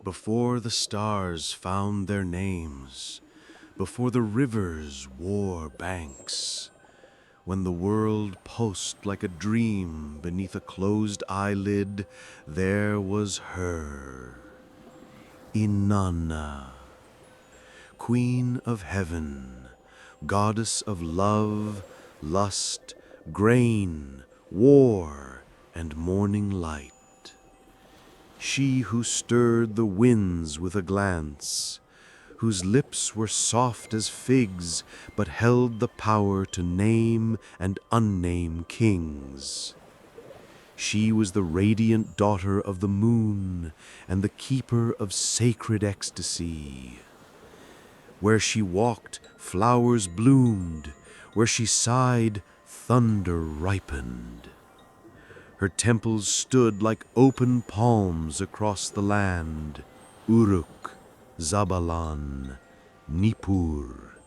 Before the stars found their names, before the rivers wore banks, when the world pulsed like a dream beneath a closed eyelid, there was her, Inanna, Queen of Heaven, Goddess of love, lust, grain, war, and morning light. She who stirred the winds with a glance, whose lips were soft as figs, but held the power to name and unname kings. She was the radiant daughter of the moon and the keeper of sacred ecstasy. Where she walked, flowers bloomed. Where she sighed, thunder ripened. Her temples stood like open palms across the land. Uruk, Zabalan, Nippur,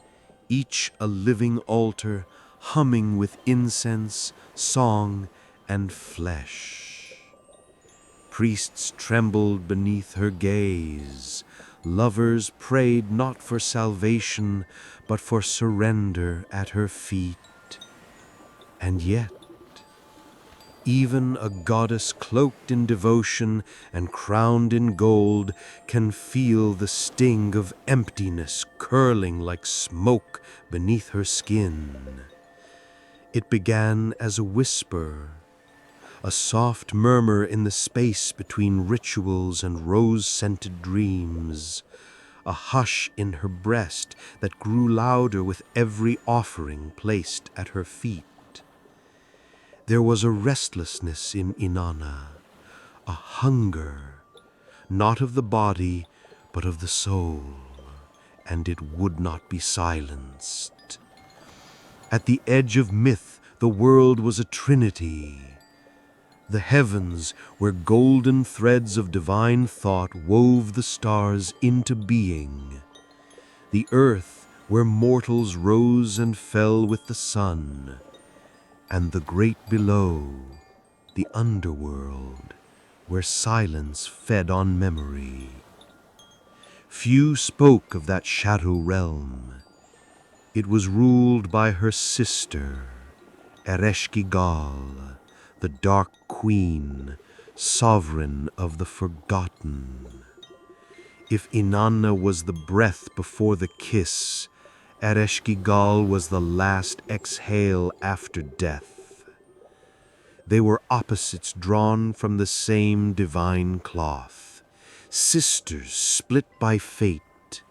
each a living altar humming with incense, song, and flesh. Priests trembled beneath her gaze. Lovers prayed not for salvation, but for surrender at her feet. And yet, even a goddess cloaked in devotion and crowned in gold can feel the sting of emptiness curling like smoke beneath her skin. It began as a whisper, a soft murmur in the space between rituals and rose-scented dreams, a hush in her breast that grew louder with every offering placed at her feet. There was a restlessness in Inanna, a hunger, not of the body, but of the soul, and it would not be silenced. At the edge of myth, the world was a trinity. The heavens, where golden threads of divine thought wove the stars into being. The earth, where mortals rose and fell with the sun. And the great below, the underworld, where silence fed on memory. Few spoke of that shadow realm. It was ruled by her sister, Ereshkigal, the Dark Queen, sovereign of the forgotten. If Inanna was the breath before the kiss, Ereshkigal was the last exhale after death. They were opposites drawn from the same divine cloth, sisters split by fate,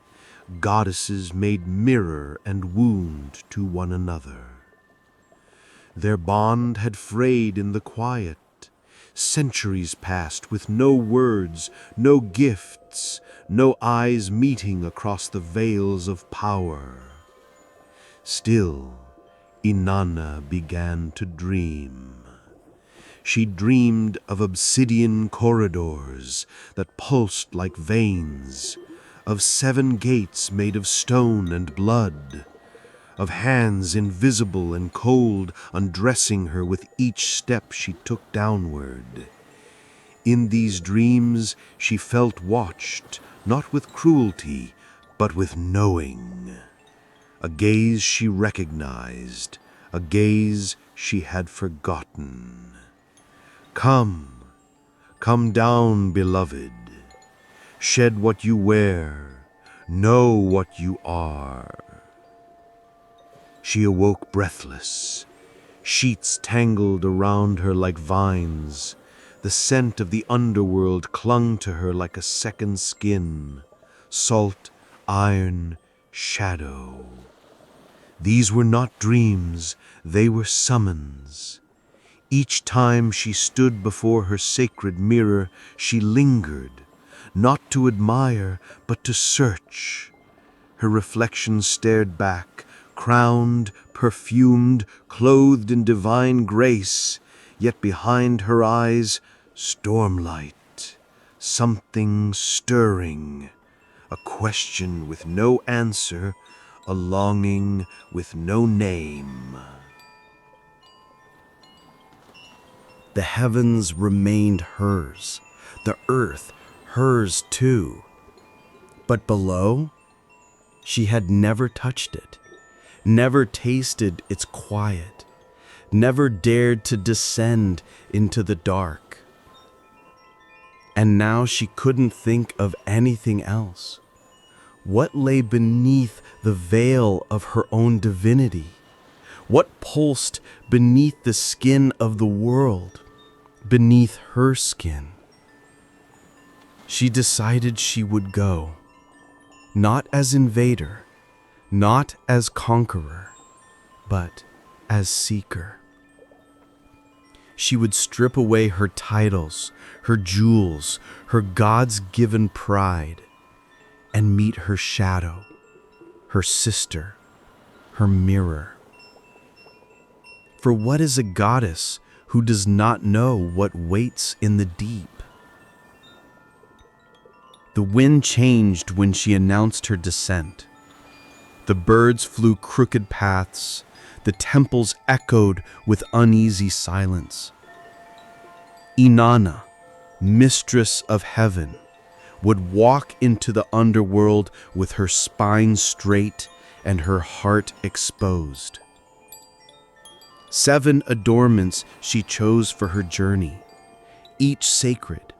goddesses made mirror and wound to one another. Their bond had frayed in the quiet. Centuries passed with no words, no gifts, no eyes meeting across the veils of power. Still, Inanna began to dream. She dreamed of obsidian corridors that pulsed like veins, of 7 gates made of stone and blood, of hands invisible and cold undressing her with each step she took downward. In these dreams she felt watched, not with cruelty, but with knowing. A gaze she recognized, a gaze she had forgotten. Come, come down, beloved. Shed what you wear, know what you are. She awoke breathless. Sheets tangled around her like vines. The scent of the underworld clung to her like a second skin. Salt, iron, shadow. These were not dreams, they were summons. Each time she stood before her sacred mirror, she lingered, not to admire, but to search. Her reflection stared back, crowned, perfumed, clothed in divine grace, yet behind her eyes, stormlight, something stirring, a question with no answer, a longing with no name. The heavens remained hers, the earth hers too. But below, she had never touched it, never tasted its quiet, never dared to descend into the dark. And now she couldn't think of anything else. What lay beneath the veil of her own divinity? What pulsed beneath the skin of the world, beneath her skin? She decided she would go, not as invader, not as conqueror, but as seeker. She would strip away her titles, her jewels, her God's-given pride, and meet her shadow, her sister, her mirror. For what is a goddess who does not know what waits in the deep? The wind changed when she announced her descent. The birds flew crooked paths, the temples echoed with uneasy silence. Inanna, mistress of heaven, would walk into the underworld with her spine straight and her heart exposed. 7 adornments she chose for her journey, each sacred,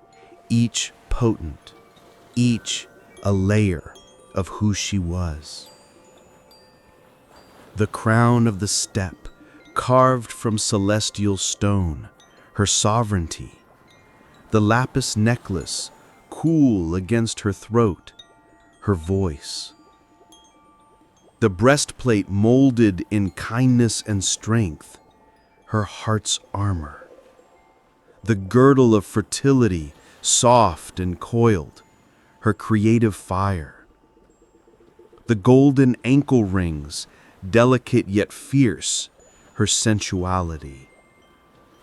each potent, each a layer of who she was. The crown of the steppe, carved from celestial stone, her sovereignty. The lapis necklace, cool against her throat, her voice. The breastplate molded in kindness and strength, her heart's armor. The girdle of fertility, soft and coiled, her creative fire. The golden ankle rings, delicate yet fierce, her sensuality.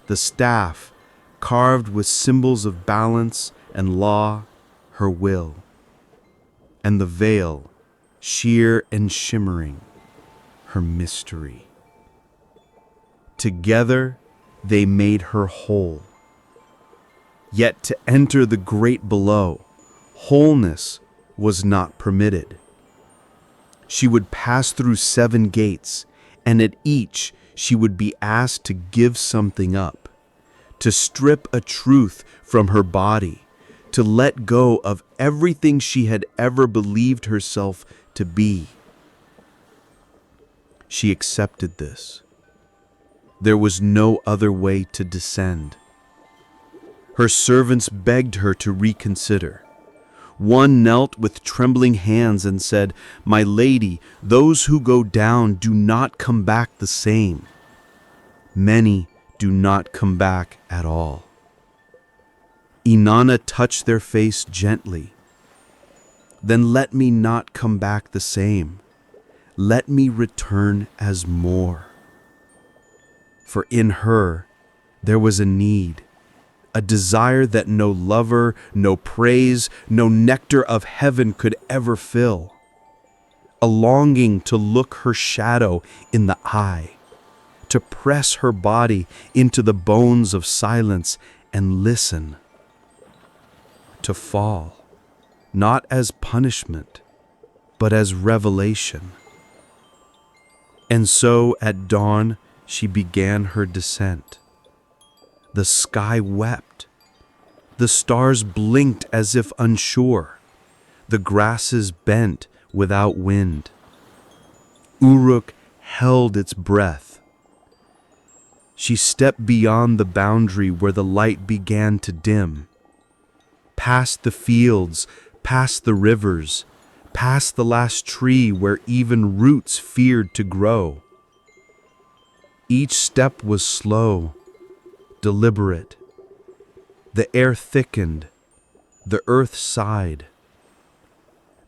The staff, carved with symbols of balance and law, her will. And the veil, sheer and shimmering, her mystery. Together, they made her whole. Yet to enter the great below, wholeness was not permitted. She would pass through 7 gates, and at each she would be asked to give something up, to strip a truth from her body, to let go of everything she had ever believed herself to be. She accepted this. There was no other way to descend. Her servants begged her to reconsider. One knelt with trembling hands and said, "My lady, those who go down do not come back the same. Many do not come back at all." Inanna touched their face gently. "Then let me not come back the same. Let me return as more." For in her there was a need, a desire that no lover, no praise, no nectar of heaven could ever fill. A longing to look her shadow in the eye, to press her body into the bones of silence and listen. To fall, not as punishment, but as revelation. And so at dawn she began her descent. The sky wept. The stars blinked as if unsure. The grasses bent without wind. Uruk held its breath. She stepped beyond the boundary where the light began to dim. Past the fields, past the rivers, past the last tree where even roots feared to grow. Each step was slow, deliberate. The air thickened, the earth sighed.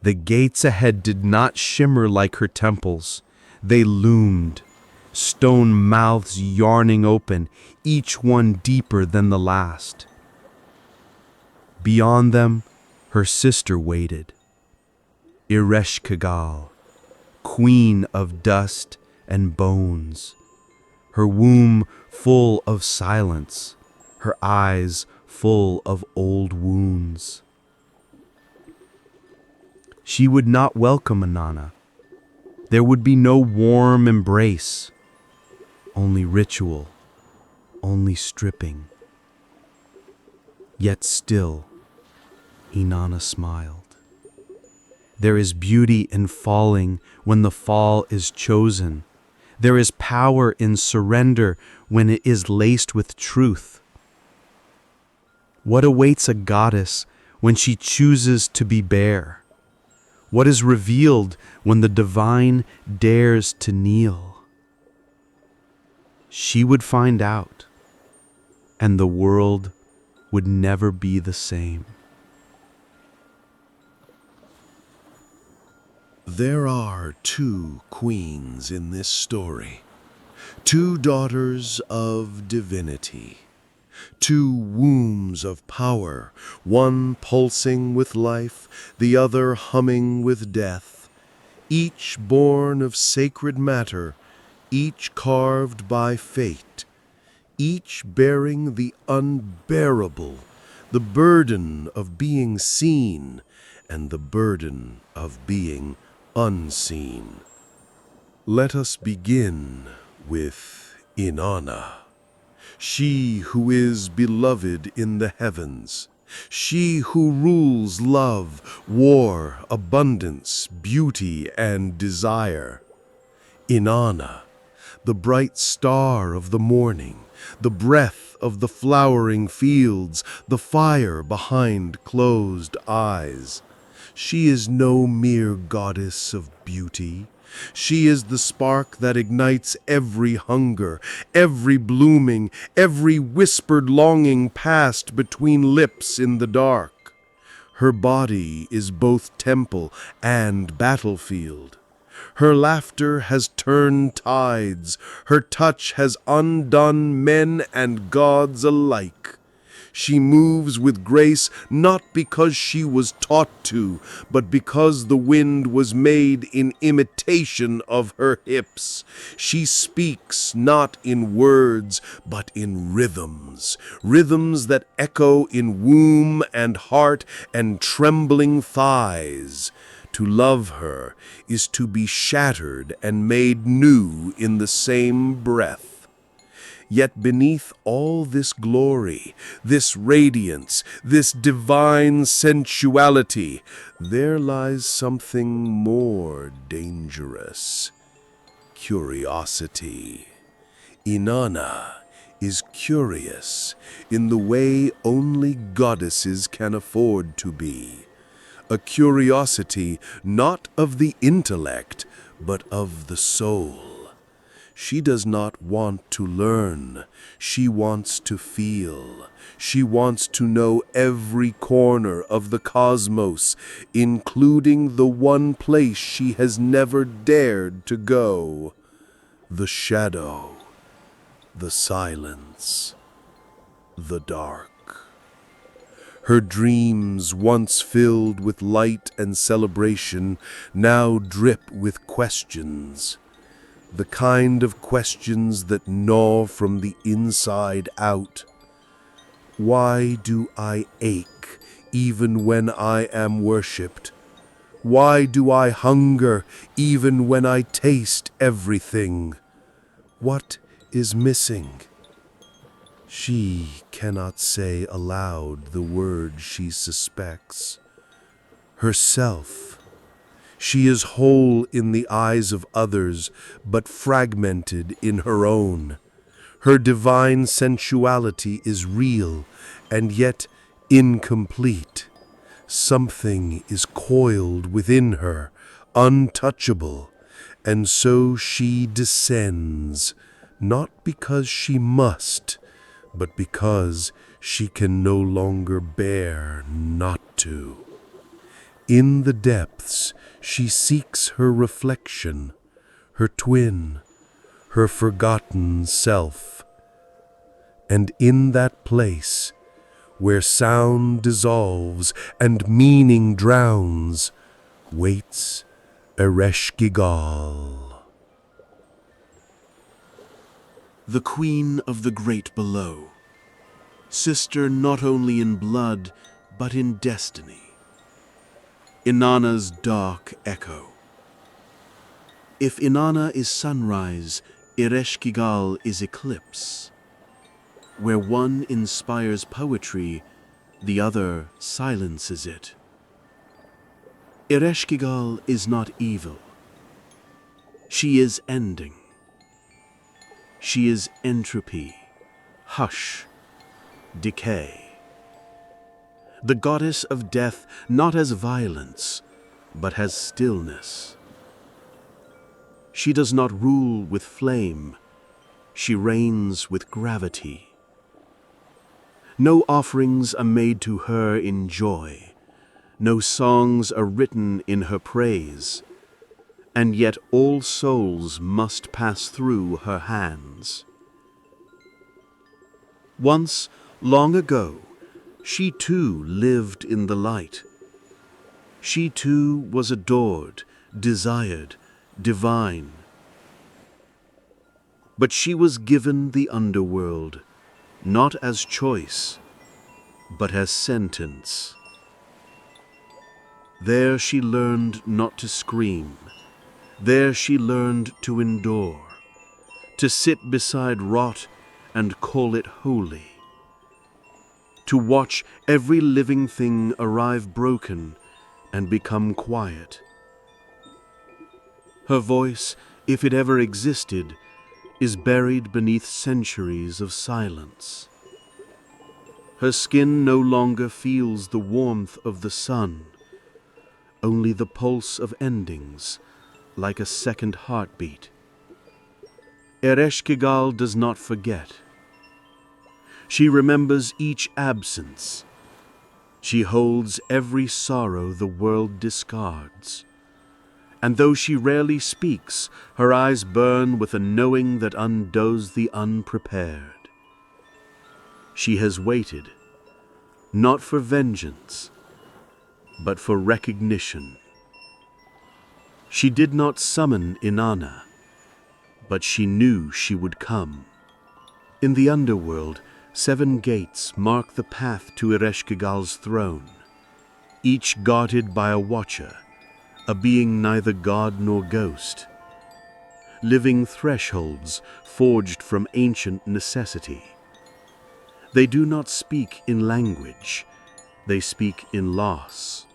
The gates ahead did not shimmer like her temples. They loomed, stone mouths yarning open, each one deeper than the last. Beyond them, her sister waited, Ereshkigal, queen of dust and bones, her womb full of silence, her eyes full of old wounds. She would not welcome Inanna. There would be no warm embrace, only ritual, only stripping. Yet still, Inanna smiled. There is beauty in falling when the fall is chosen. There is power in surrender when it is laced with truth. What awaits a goddess when she chooses to be bare? What is revealed when the divine dares to kneel? She would find out, and the world would never be the same. There are two queens in this story, two daughters of divinity, two wombs of power, one pulsing with life, the other humming with death, each born of sacred matter, each carved by fate, each bearing the unbearable, the burden of being seen and the burden of being unseen. Let us begin with Inanna, she who is beloved in the heavens, she who rules love, war, abundance, beauty, and desire. Inanna, the bright star of the morning, the breath of the flowering fields, the fire behind closed eyes. She is no mere goddess of beauty. She is the spark that ignites every hunger, every blooming, every whispered longing passed between lips in the dark. Her body is both temple and battlefield. Her laughter has turned tides. Her touch has undone men and gods alike. She moves with grace not because she was taught to, but because the wind was made in imitation of her hips. She speaks not in words, but in rhythms, rhythms that echo in womb and heart and trembling thighs. To love her is to be shattered and made new in the same breath. Yet beneath all this glory, this radiance, this divine sensuality, there lies something more dangerous: curiosity. Inanna is curious in the way only goddesses can afford to be. A curiosity not of the intellect, but of the soul. She does not want to learn. She wants to feel. She wants to know every corner of the cosmos, including the one place she has never dared to go: the shadow, the silence, the dark. Her dreams, once filled with light and celebration, now drip with questions. The kind of questions that gnaw from the inside out. Why do I ache even when I am worshipped? Why do I hunger even when I taste everything? What is missing? She cannot say aloud the word she suspects. Herself. She is whole in the eyes of others, but fragmented in her own. Her divine sensuality is real, and yet incomplete. Something is coiled within her, untouchable, and so she descends, not because she must, but because she can no longer bear not to. In the depths, she seeks her reflection, her twin, her forgotten self. And in that place, where sound dissolves and meaning drowns, waits Ereshkigal, The queen of the great below, sister not only in blood, but in destiny. Inanna's dark echo. If Inanna is sunrise, Ereshkigal is eclipse. Where one inspires poetry, the other silences it. Ereshkigal is not evil. She is ending. She is entropy, hush, decay. The goddess of death not as violence, but as stillness. She does not rule with flame, she reigns with gravity. No offerings are made to her in joy, no songs are written in her praise, and yet all souls must pass through her hands. Once, long ago, she too lived in the light. She too was adored, desired, divine. But she was given the underworld, not as choice, but as sentence. There she learned not to scream. There she learned to endure, to sit beside rot and call it holy, to watch every living thing arrive broken and become quiet. Her voice, if it ever existed, is buried beneath centuries of silence. Her skin no longer feels the warmth of the sun, only the pulse of endings, like a second heartbeat. Ereshkigal does not forget. She remembers each absence. She holds every sorrow the world discards. And though she rarely speaks, her eyes burn with a knowing that undoes the unprepared. She has waited, not for vengeance, but for recognition. She did not summon Inanna, but she knew she would come. In the underworld, 7 gates mark the path to Ereshkigal's throne, each guarded by a watcher, a being neither god nor ghost. Living thresholds forged from ancient necessity. They do not speak in language, they speak in loss.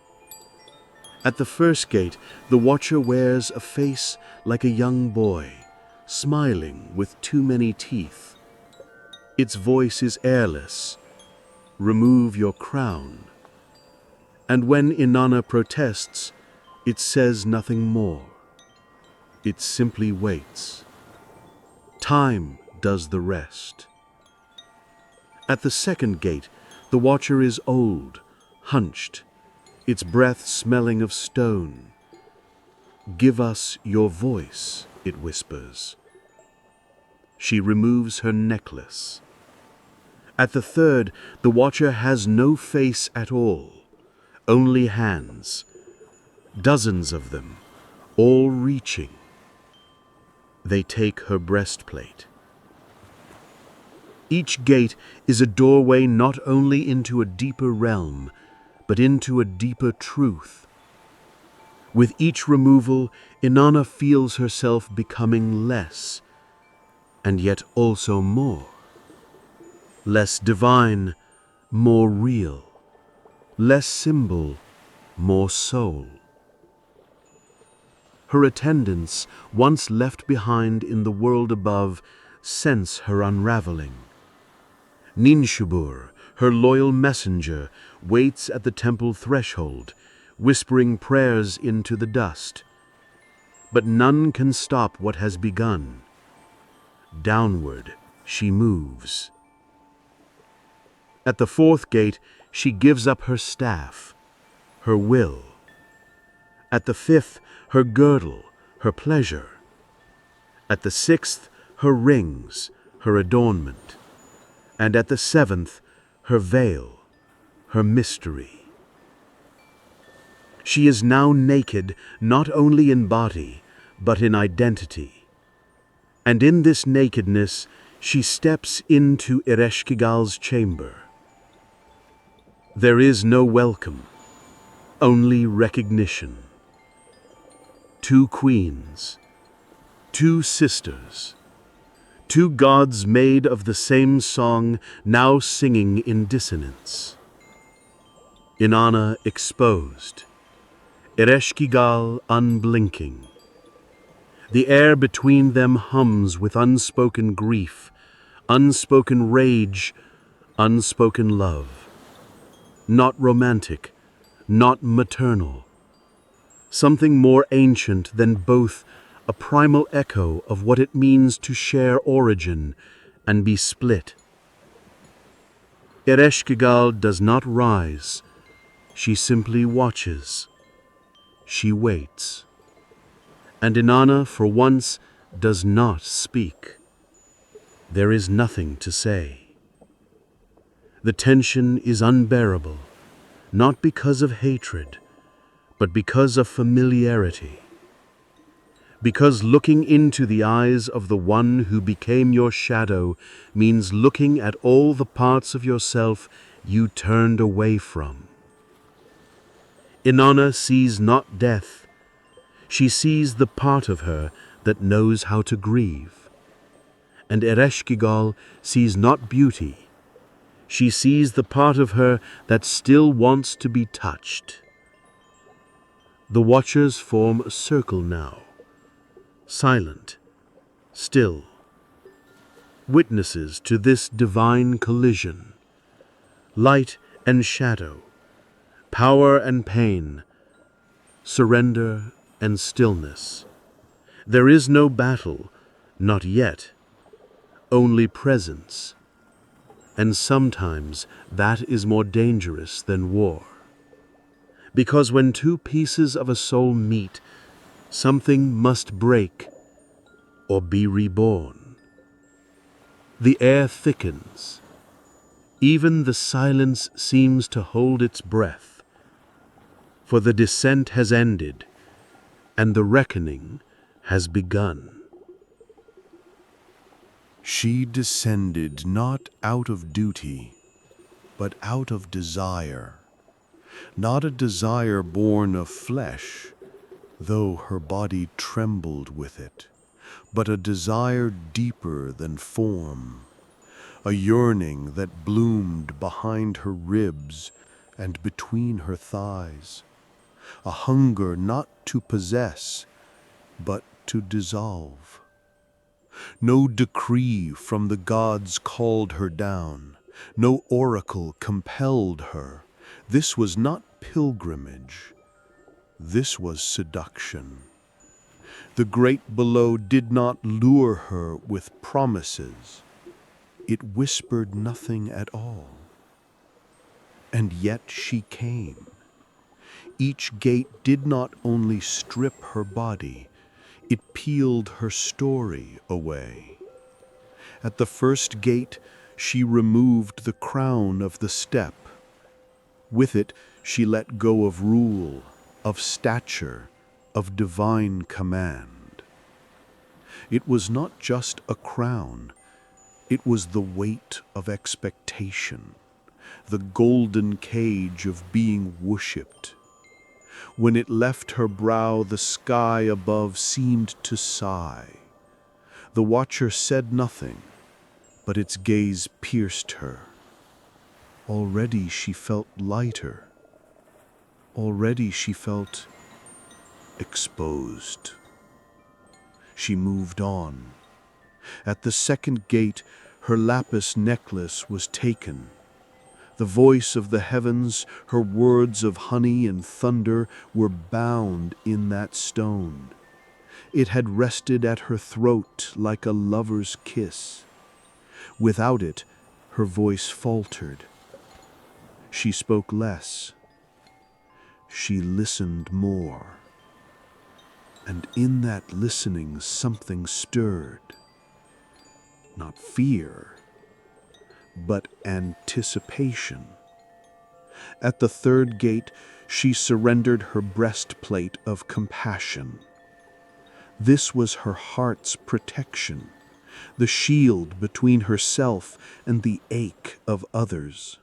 At the first gate, the watcher wears a face like a young boy, smiling with too many teeth. Its voice is airless. Remove your crown. And when Inanna protests, it says nothing more. It simply waits. Time does the rest. At the second gate, the watcher is old, hunched, its breath smelling of stone. Give us your voice, it whispers. She removes her necklace. At the third, the watcher has no face at all, only hands. Dozens of them, all reaching. They take her breastplate. Each gate is a doorway not only into a deeper realm, but into a deeper truth. With each removal, Inanna feels herself becoming less, and yet also more. Less divine, more real. Less symbol, more soul. Her attendants, once left behind in the world above, sense her unraveling. Ninshubur, her loyal messenger, waits at the temple threshold, whispering prayers into the dust. But none can stop what has begun. Downward she moves. At the fourth gate, she gives up her staff, her will. At the fifth, her girdle, her pleasure. At the sixth, her rings, her adornment. And at the seventh, her veil, her mystery. She is now naked, not only in body, but in identity. And in this nakedness, she steps into Ereshkigal's chamber. There is no welcome, only recognition. Two queens, two sisters, two gods made of the same song, now singing in dissonance. Inanna exposed, Ereshkigal unblinking. The air between them hums with unspoken grief, unspoken rage, unspoken love. Not romantic, not maternal. Something more ancient than both, a primal echo of what it means to share origin and be split. Ereshkigal does not rise. She simply watches. She waits. And Inanna, for once, does not speak. There is nothing to say. The tension is unbearable, not because of hatred, but because of familiarity. Because looking into the eyes of the one who became your shadow means looking at all the parts of yourself you turned away from. Inanna sees not death. She sees the part of her that knows how to grieve. And Ereshkigal sees not beauty. She sees the part of her that still wants to be touched. The watchers form a circle now, silent, still, witnesses to this divine collision. Light and shadow, power and pain, surrender and stillness. There is no battle, not yet, only presence. And sometimes that is more dangerous than war. Because when two pieces of a soul meet, something must break or be reborn. The air thickens. Even the silence seems to hold its breath. For the descent has ended, and the reckoning has begun. She descended not out of duty, but out of desire. Not a desire born of flesh, though her body trembled with it, but a desire deeper than form, a yearning that bloomed behind her ribs and between her thighs, a hunger not to possess, but to dissolve. No decree from the gods called her down, no oracle compelled her. This was not pilgrimage, this was seduction. The great below did not lure her with promises. It whispered nothing at all. And yet she came. Each gate did not only strip her body, it peeled her story away. At the first gate, she removed the crown of the step. With it, she let go of rule, of stature, of divine command. It was not just a crown, it was the weight of expectation, the golden cage of being worshipped. When it left her brow, the sky above seemed to sigh. The watcher said nothing, but its gaze pierced her. Already she felt lighter. Already she felt exposed. She moved on. At the second gate, her lapis necklace was taken. The voice of the heavens, her words of honey and thunder were bound in that stone. It had rested at her throat like a lover's kiss. Without it, her voice faltered. She spoke less. She listened more. And in that listening something stirred. Not fear, but anticipation. At the third gate, she surrendered her breastplate of compassion. This was her heart's protection, the shield between herself and the ache of others.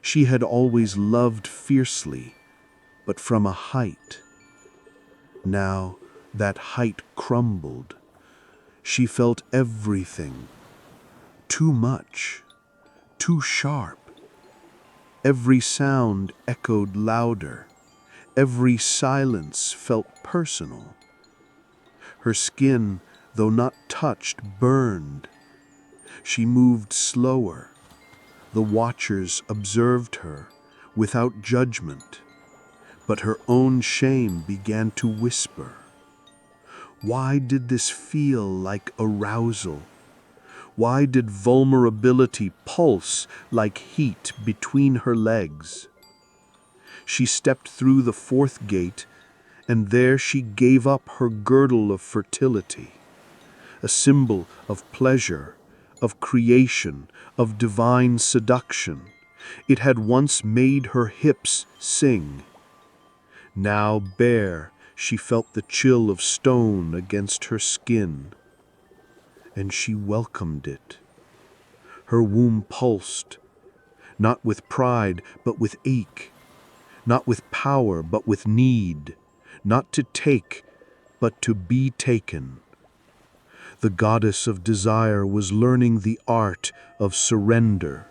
She had always loved fiercely, but from a height. Now that height crumbled. She felt everything. Too much. Too sharp. Every sound echoed louder. Every silence felt personal. Her skin, though not touched, burned. She moved slower. The watchers observed her without judgment, but her own shame began to whisper. Why did this feel like arousal? Why did vulnerability pulse like heat between her legs? She stepped through the fourth gate, and there she gave up her girdle of fertility, a symbol of pleasure, of creation, of divine seduction. It had once made her hips sing. Now bare, she felt the chill of stone against her skin, and she welcomed it. Her womb pulsed, not with pride, but with ache, not with power, but with need, not to take, but to be taken. The goddess of desire was learning the art of surrender.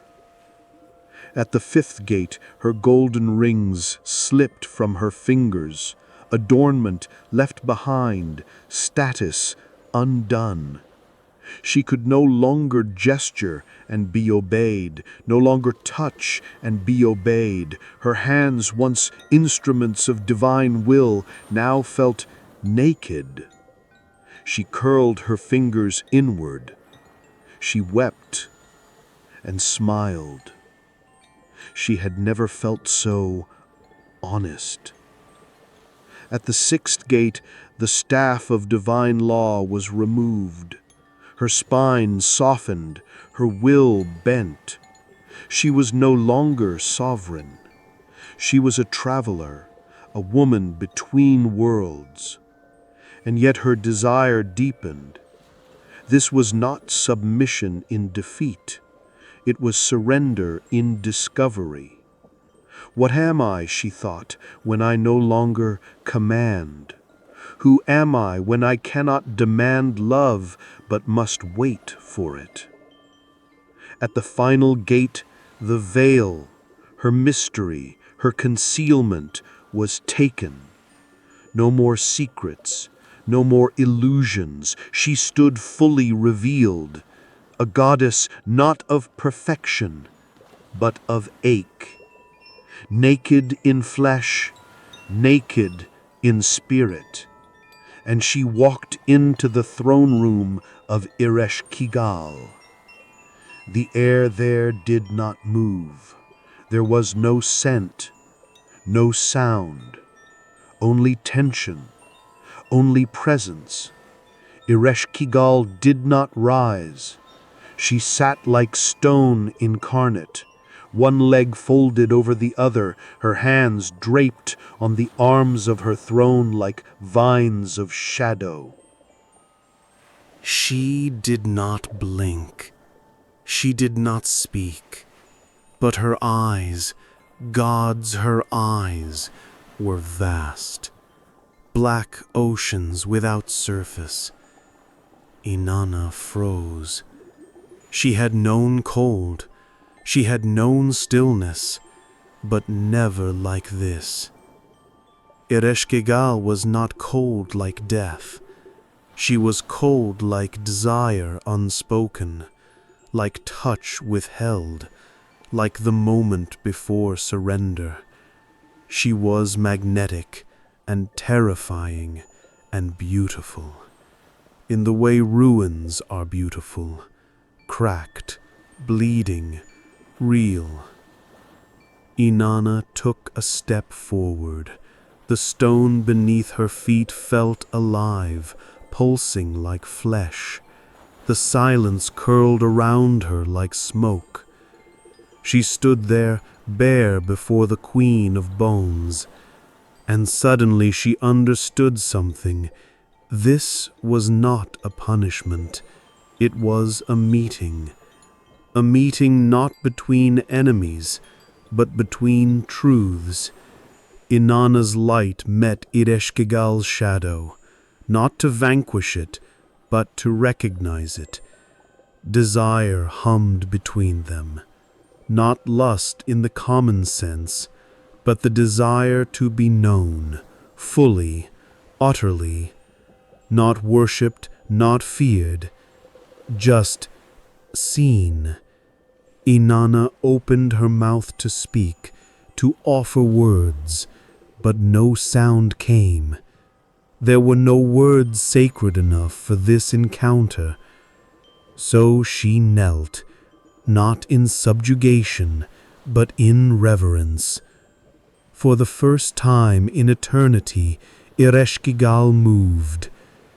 At the fifth gate, her golden rings slipped from her fingers, adornment left behind, status undone. She could no longer gesture and be obeyed, no longer touch and be obeyed. Her hands, once instruments of divine will, now felt naked. She curled her fingers inward. She wept and smiled. She had never felt so honest. At the sixth gate, the staff of divine law was removed. Her spine softened, her will bent. She was no longer sovereign. She was a traveler, a woman between worlds. And yet her desire deepened. This was not submission in defeat. It was surrender in discovery. What am I, she thought, when I no longer command? Who am I when I cannot demand love, but must wait for it? At the final gate, the veil, her mystery, her concealment, was taken. No more secrets, no more illusions. She stood fully revealed, a goddess not of perfection, but of ache. Naked in flesh, naked in spirit. And she walked into the throne room of Ereshkigal. The air there did not move. There was no scent, no sound, only tension, only presence. Ereshkigal did not rise. She sat like stone incarnate, one leg folded over the other, her hands draped on the arms of her throne like vines of shadow. She did not blink. She did not speak. But her eyes, God's her eyes, were vast. Black oceans without surface. Inanna froze. She had known cold. She had known stillness, but never like this. Ereshkigal was not cold like death. She was cold like desire unspoken, like touch withheld, like the moment before surrender. She was magnetic and terrifying and beautiful, in the way ruins are beautiful, cracked, bleeding, real. Inanna took a step forward. The stone beneath her feet felt alive, pulsing like flesh. The silence curled around her like smoke. She stood there, bare before the queen of bones. And suddenly she understood something. This was not a punishment. It was a meeting. A meeting not between enemies, but between truths. Inanna's light met Ereshkigal's shadow, not to vanquish it, but to recognize it. Desire hummed between them, not lust in the common sense, but the desire to be known, fully, utterly, not worshipped, not feared, just seen. Inanna opened her mouth to speak, to offer words, but no sound came. There were no words sacred enough for this encounter. So she knelt, not in subjugation, but in reverence. For the first time in eternity, Ereshkigal moved.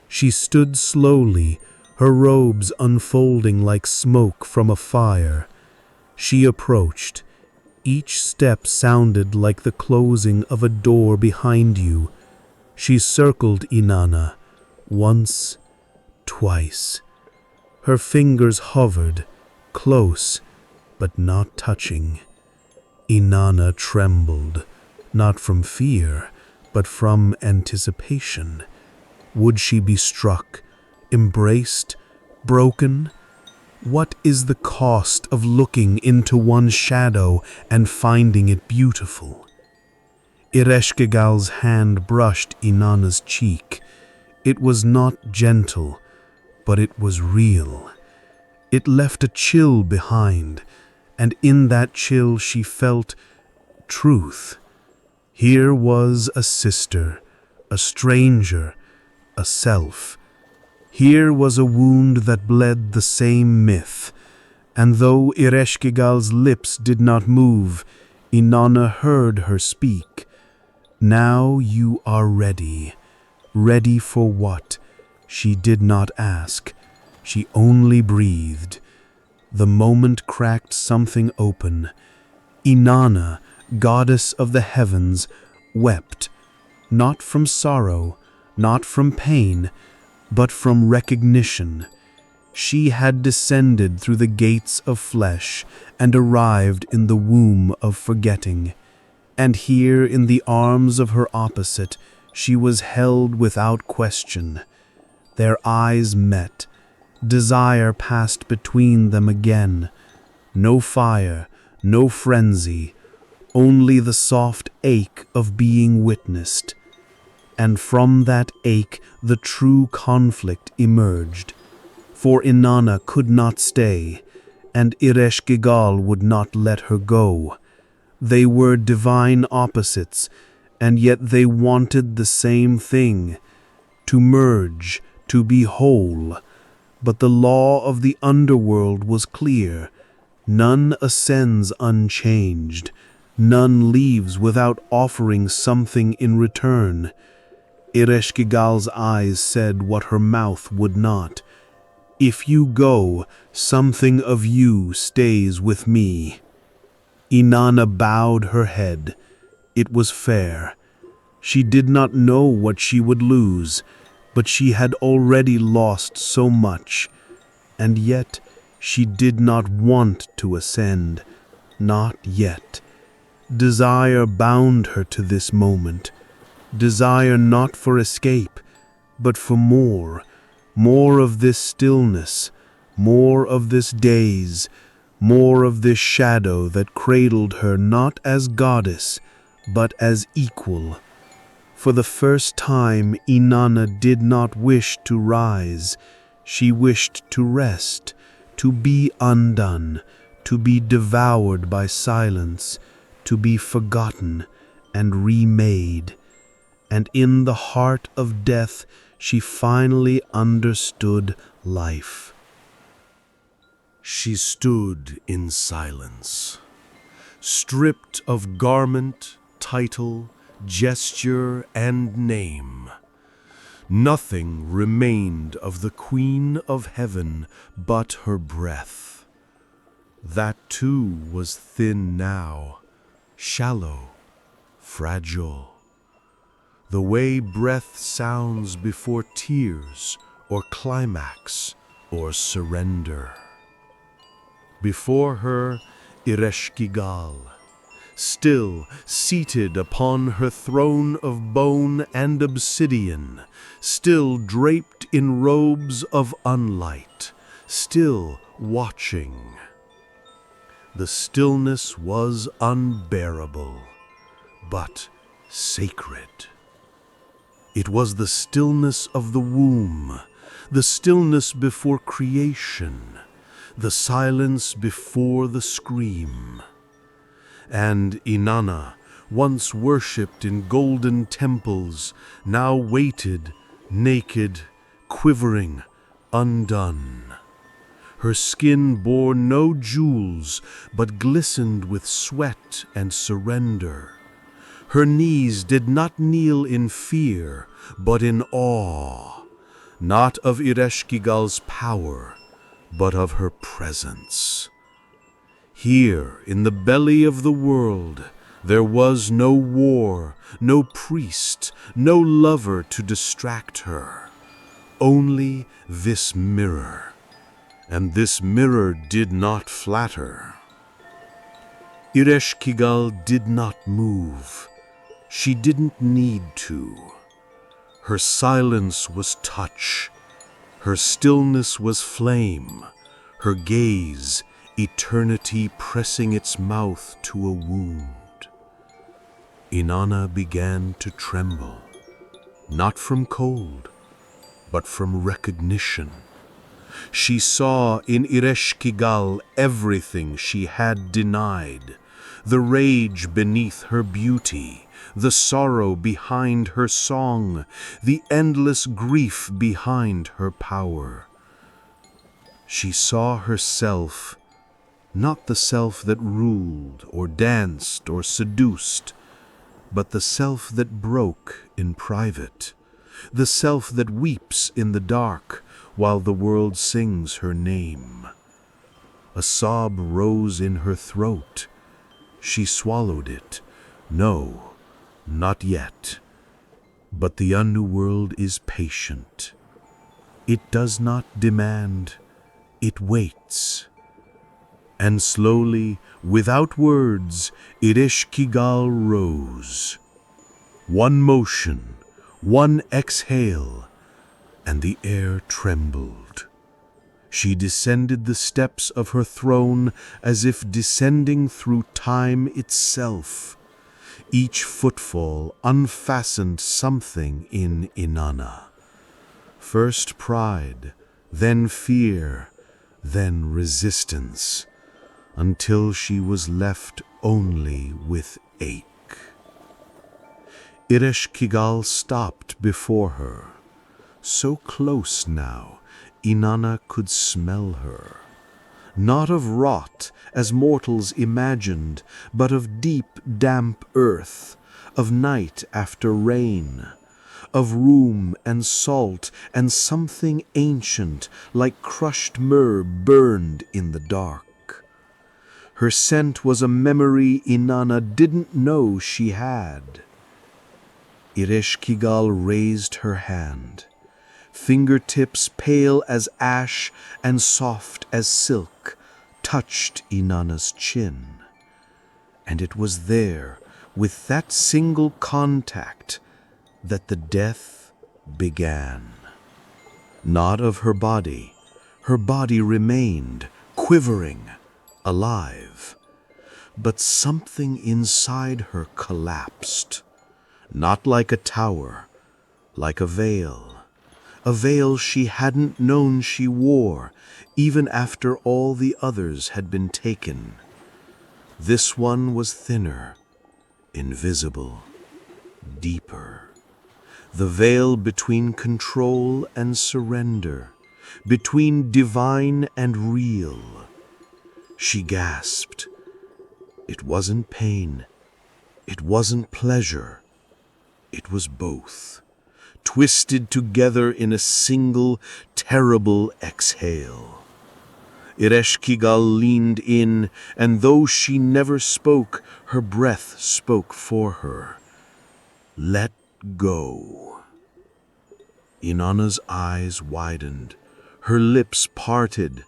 She stood slowly, her robes unfolding like smoke from a fire. She approached. Each step sounded like the closing of a door behind you. She circled Inanna, once, twice. Her fingers hovered, close, but not touching. Inanna trembled, not from fear, but from anticipation. Would she be struck, embraced, broken? What is the cost of looking into one's shadow and finding it beautiful? Ereshkigal's hand brushed Inanna's cheek. It was not gentle, but it was real. It left a chill behind, and in that chill she felt truth. Here was a sister, a stranger, a self. Here was a wound that bled the same myth, and though Ereshkigal's lips did not move, Inanna heard her speak. Now you are ready. Ready for what? She did not ask. She only breathed. The moment cracked something open. Inanna, goddess of the heavens, wept, not from sorrow, not from pain, but from recognition. She had descended through the gates of flesh and arrived in the womb of forgetting. And here in the arms of her opposite, she was held without question. Their eyes met. Desire passed between them again. No fire, no frenzy, only the soft ache of being witnessed. And from that ache the true conflict emerged. For Inanna could not stay, and Ereshkigal would not let her go. They were divine opposites, and yet they wanted the same thing, to merge, to be whole. But the law of the underworld was clear. None ascends unchanged. None leaves without offering something in return. Ereshkigal's eyes said what her mouth would not. If you go, something of you stays with me. Inanna bowed her head. It was fair. She did not know what she would lose, but she had already lost so much. And yet she did not want to ascend. Not yet. Desire bound her to this moment. Desire not for escape, but for more. More of this stillness, more of this daze, more of this shadow that cradled her not as goddess, but as equal. For the first time, Inanna did not wish to rise. She wished to rest, to be undone, to be devoured by silence, to be forgotten and remade. And in the heart of death, she finally understood life. She stood in silence, stripped of garment, title, gesture, and name. Nothing remained of the Queen of Heaven but her breath. That too was thin now, shallow, fragile. The way breath sounds before tears or climax or surrender. Before her, Ereshkigal, still seated upon her throne of bone and obsidian, still draped in robes of unlight, still watching. The stillness was unbearable, but sacred. It was the stillness of the womb, the stillness before creation, the silence before the scream. And Inanna, once worshipped in golden temples, now waited, naked, quivering, undone. Her skin bore no jewels, but glistened with sweat and surrender. Her knees did not kneel in fear, but in awe, not of Ereshkigal's power, but of her presence. Here, in the belly of the world, there was no war, no priest, no lover to distract her. Only this mirror. And this mirror did not flatter. Ereshkigal did not move. She didn't need to. Her silence was touch. Her stillness was flame. Her gaze, eternity pressing its mouth to a wound. Inanna began to tremble, not from cold, but from recognition. She saw in Ereshkigal everything she had denied, the rage beneath her beauty, the sorrow behind her song, the endless grief behind her power. She saw herself, not the self that ruled or danced or seduced, but the self that broke in private, the self that weeps in the dark while the world sings her name. A sob rose in her throat. She swallowed it. No, not yet. But the Underworld is patient. It does not demand, it waits. And slowly, without words, Ereshkigal rose. One motion, one exhale, and the air trembled. She descended the steps of her throne as if descending through time itself. Each footfall unfastened something in Inanna. First pride, then fear, then resistance, until she was left only with ache. Ereshkigal stopped before her. So close now, Inanna could smell her. Not of rot, as mortals imagined, but of deep, damp earth, of night after rain, of rheum and salt and something ancient, like crushed myrrh burned in the dark. Her scent was a memory Inanna didn't know she had. Ereshkigal raised her hand. Fingertips pale as ash and soft as silk touched Inanna's chin. And it was there, with that single contact, that the death began. Not of her body remained, quivering, alive. But something inside her collapsed, not like a tower, like a veil she hadn't known she wore, even after all the others had been taken. This one was thinner, invisible, deeper. The veil between control and surrender, between divine and real. She gasped. It wasn't pain. It wasn't pleasure. It was both, twisted together in a single, terrible exhale. Ereshkigal leaned in, and though she never spoke, her breath spoke for her. Let go. Inanna's eyes widened, her lips parted,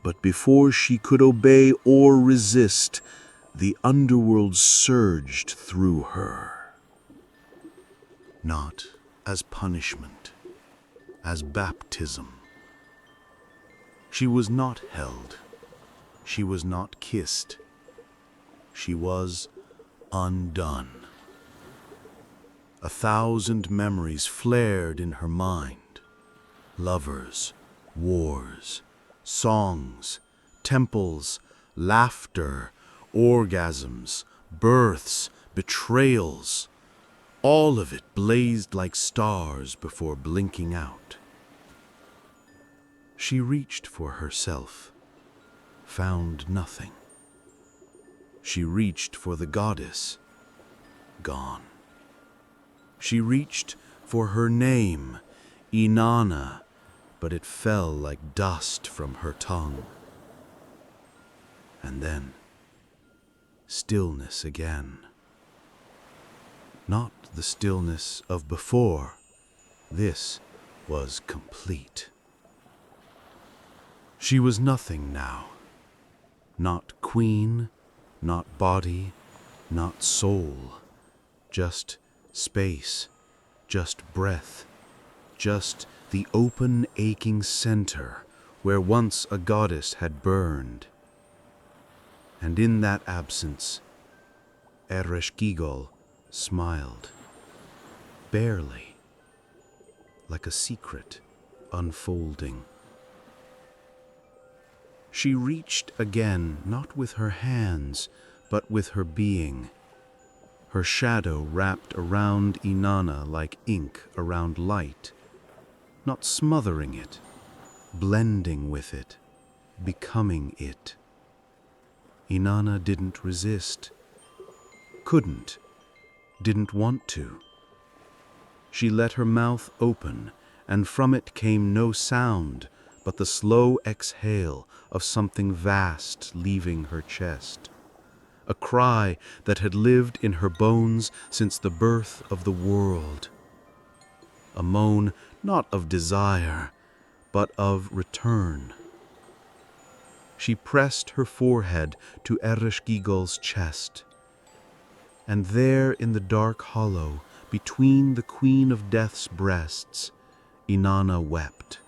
but before she could obey or resist, The underworld surged through her. Not as punishment, as baptism. She was not held. She was not kissed. She was undone. 1,000 memories flared in her mind. Lovers, wars, songs, temples, laughter, orgasms, births, betrayals. All of it blazed like stars before blinking out. She reached for herself, found nothing. She reached for the goddess, gone. She reached for her name, Inanna, but it fell like dust from her tongue. And then, stillness again. Not the stillness of before. This was complete. She was nothing now. Not queen, not body, not soul. Just space, just breath, just the open, aching center where once a goddess had burned. And in that absence, Ereshkigal smiled, barely, like a secret unfolding. She reached again, not with her hands, but with her being. Her shadow wrapped around Inanna like ink around light, not smothering it, blending with it, becoming it. Inanna didn't resist, couldn't, didn't want to. She let her mouth open, and from it came no sound but the slow exhale of something vast leaving her chest. A cry that had lived in her bones since the birth of the world. A moan not of desire, but of return. She pressed her forehead to Ereshkigal's chest. And there in the dark hollow, between the Queen of Death's breasts, Inanna wept.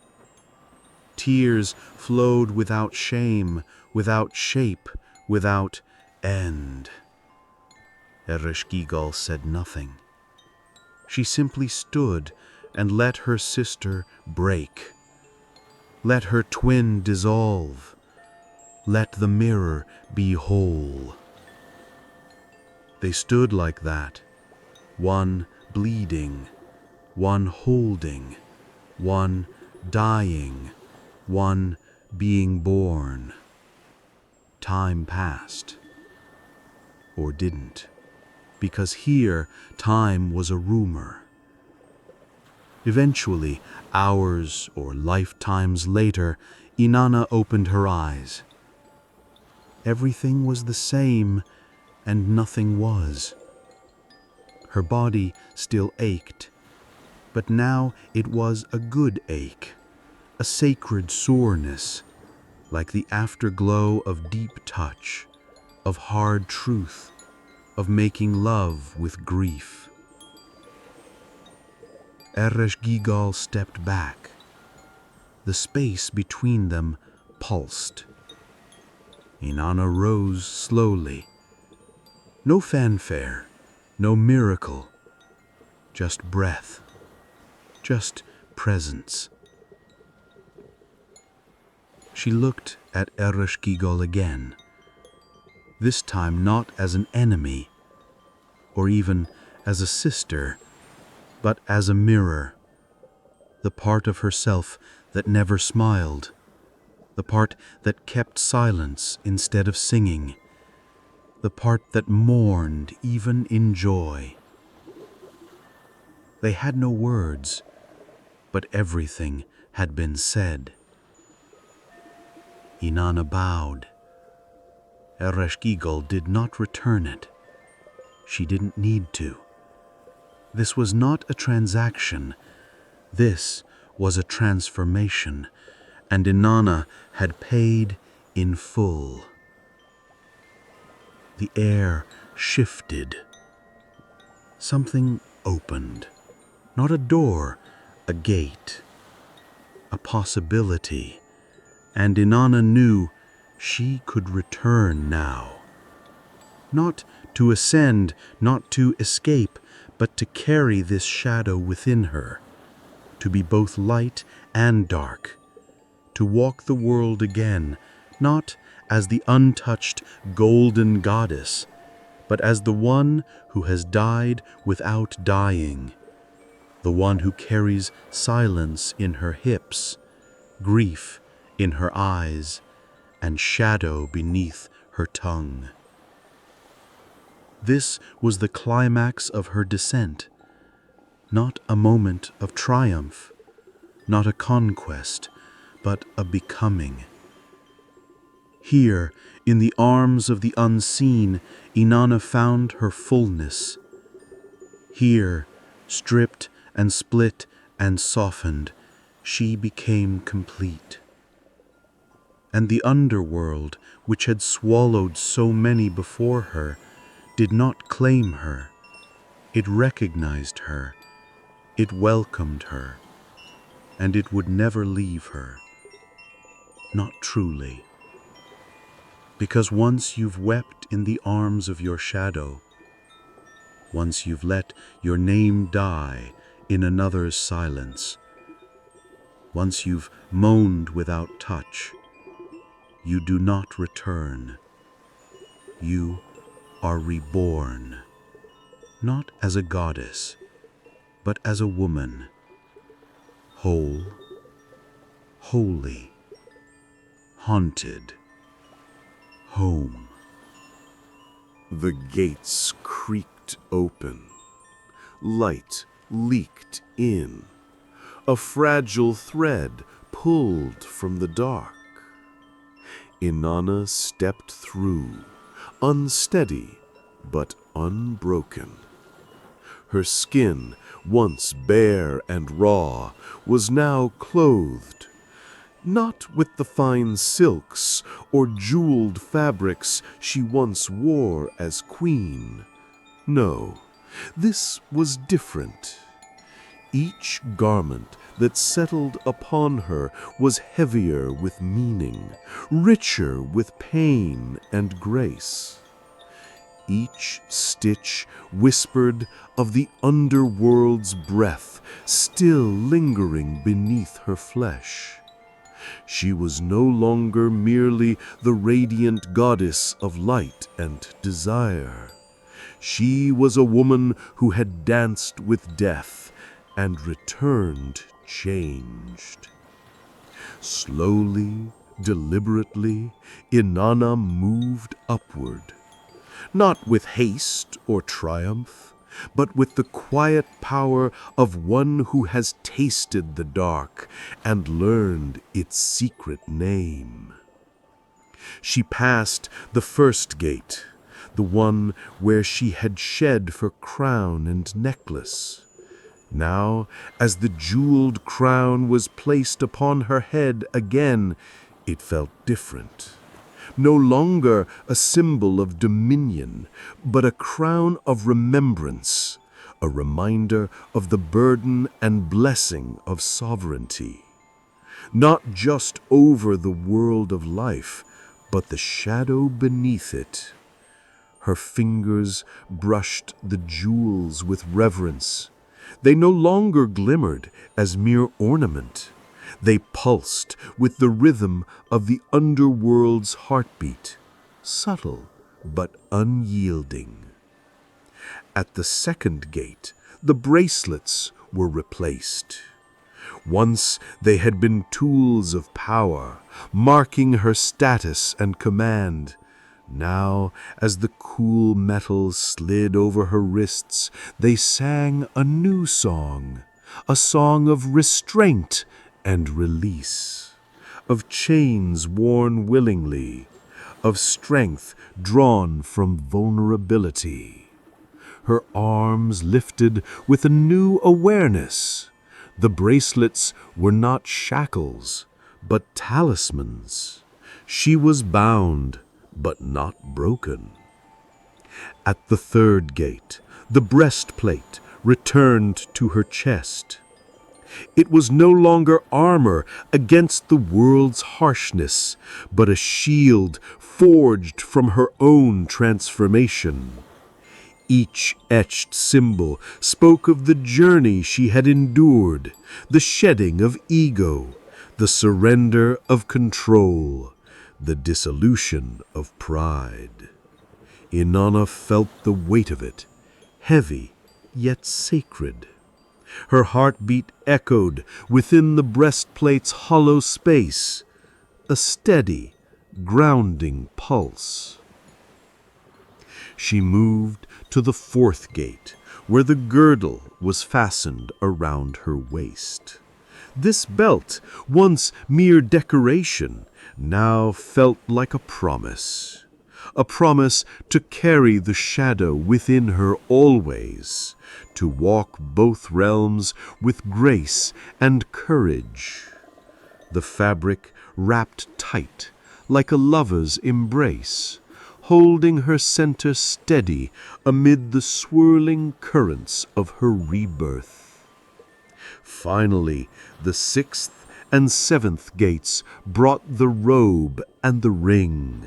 Tears flowed without shame, without shape, without end. Ereshkigal said nothing. She simply stood and let her sister break. Let her twin dissolve. Let the mirror be whole. They stood like that, one bleeding, one holding, one dying, one being born. Time passed. Or didn't, because here time was a rumor. Eventually, hours or lifetimes later, Inanna opened her eyes. Everything was the same, and nothing was. Her body still ached, but now it was a good ache, a sacred soreness, like the afterglow of deep touch, of hard truth, of making love with grief. Ereshkigal stepped back. The space between them pulsed. Inanna rose slowly. No fanfare, no miracle, just breath, just presence. She looked at Ereshkigal again, this time not as an enemy, or even as a sister, but as a mirror, the part of herself that never smiled, the part that kept silence instead of singing, the part that mourned even in joy. They had no words, but everything had been said. Inanna bowed. Ereshkigal did not return it. She didn't need to. This was not a transaction. This was a transformation, and Inanna had paid in full. The air shifted. Something opened. Not a door, a gate. A possibility. And Inanna knew she could return now. Not to ascend, not to escape, but to carry this shadow within her. To be both light and dark. To walk the world again, not as the untouched golden goddess, but as the one who has died without dying, the one who carries silence in her hips, grief in her eyes, and shadow beneath her tongue. This was the climax of her descent, not a moment of triumph, not a conquest, but a becoming. Here, in the arms of the unseen, Inanna found her fullness. Here, stripped and split and softened, she became complete. And the underworld, which had swallowed so many before her, did not claim her. It recognized her. It welcomed her. And it would never leave her. Not truly. Because once you've wept in the arms of your shadow, once you've let your name die in another's silence, once you've moaned without touch, you do not return. You are reborn, not as a goddess, but as a woman, whole, holy, haunted, home. The gates creaked open. Light leaked in. A fragile thread pulled from the dark. Inanna stepped through, unsteady but unbroken. Her skin, once bare and raw, was now clothed, not with the fine silks or jeweled fabrics she once wore as queen. No, this was different. Each garment that settled upon her was heavier with meaning, richer with pain and grace. Each stitch whispered of the underworld's breath still lingering beneath her flesh. She was no longer merely the radiant goddess of light and desire. She was a woman who had danced with death and returned changed. Slowly, deliberately, Inanna moved upward, not with haste or triumph, but with the quiet power of one who has tasted the dark and learned its secret name. She passed the first gate, the one where she had shed for crown and necklace. Now, as the jeweled crown was placed upon her head again, it felt different. No longer a symbol of dominion, but a crown of remembrance, a reminder of the burden and blessing of sovereignty. Not just over the world of life, but the shadow beneath it. Her fingers brushed the jewels with reverence. They no longer glimmered as mere ornament. They pulsed with the rhythm of the underworld's heartbeat, subtle but unyielding. At the second gate, the bracelets were replaced. Once they had been tools of power, marking her status and command. Now, as the cool metal slid over her wrists, they sang a new song, a song of restraint and release, of chains worn willingly, of strength drawn from vulnerability. Her arms lifted with a new awareness. The bracelets were not shackles, but talismans. She was bound, but not broken. At the third gate, the breastplate returned to her chest. It was no longer armor against the world's harshness, but a shield forged from her own transformation. Each etched symbol spoke of the journey she had endured, the shedding of ego, the surrender of control, the dissolution of pride. Inanna felt the weight of it, heavy yet sacred. Her heartbeat echoed within the breastplate's hollow space, a steady, grounding pulse. She moved to the fourth gate, where the girdle was fastened around her waist. This belt, once mere decoration, now felt like a promise to carry the shadow within her always, to walk both realms with grace and courage. The fabric wrapped tight, like a lover's embrace, holding her center steady amid the swirling currents of her rebirth. Finally, the sixth and seventh gates brought the robe and the ring.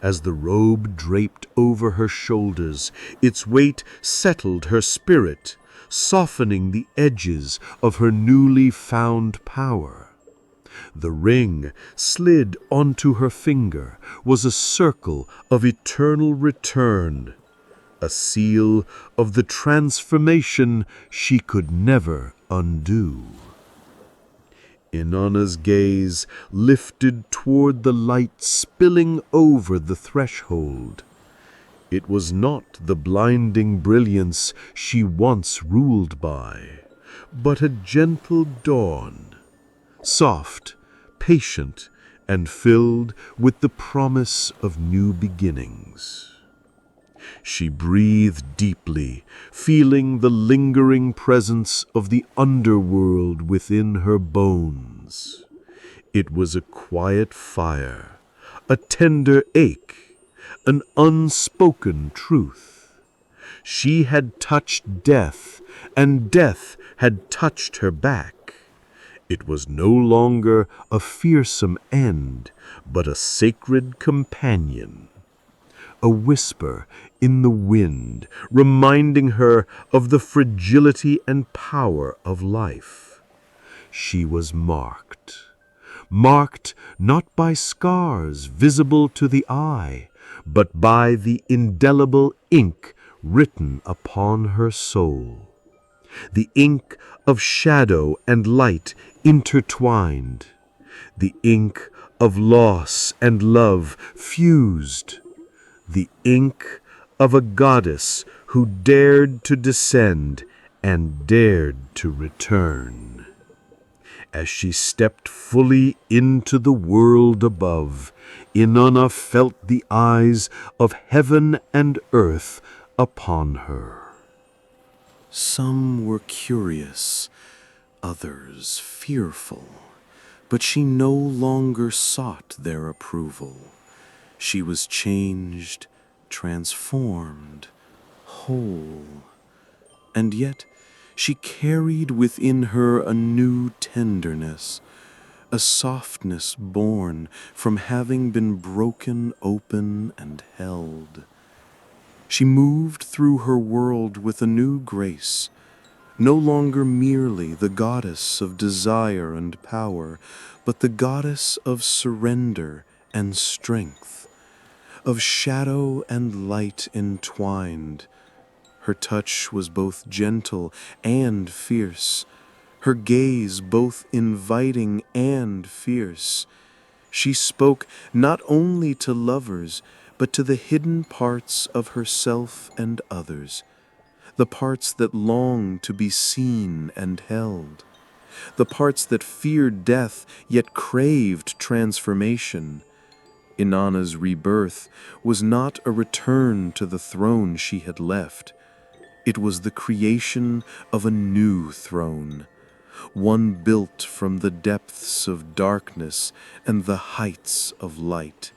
As the robe draped over her shoulders, its weight settled her spirit, softening the edges of her newly found power. The ring, slid onto her finger, was a circle of eternal return, a seal of the transformation she could never undo. Inanna's gaze lifted toward the light spilling over the threshold. It was not the blinding brilliance she once ruled by, but a gentle dawn, soft, patient, and filled with the promise of new beginnings. She breathed deeply, feeling the lingering presence of the underworld within her bones. It was a quiet fire, a tender ache, an unspoken truth. She had touched death, and death had touched her back. It was no longer a fearsome end, but a sacred companion. A whisper in the wind, reminding her of the fragility and power of life. She was marked not by scars visible to the eye, but by the indelible ink written upon her soul. The ink of shadow and light intertwined, the ink of loss and love fused, the ink of a goddess who dared to descend and dared to return. As she stepped fully into the world above, Inanna felt the eyes of heaven and earth upon her. Some were curious, others fearful, but she no longer sought their approval. She was changed, transformed, whole, and yet she carried within her a new tenderness, a softness born from having been broken open and held. She moved through her world with a new grace, no longer merely the goddess of desire and power, but the goddess of surrender and strength, of shadow and light entwined. Her touch was both gentle and fierce, her gaze both inviting and fierce. She spoke not only to lovers, but to the hidden parts of herself and others, the parts that longed to be seen and held, the parts that feared death yet craved transformation. Inanna's rebirth was not a return to the throne she had left. It was the creation of a new throne, one built from the depths of darkness and the heights of light,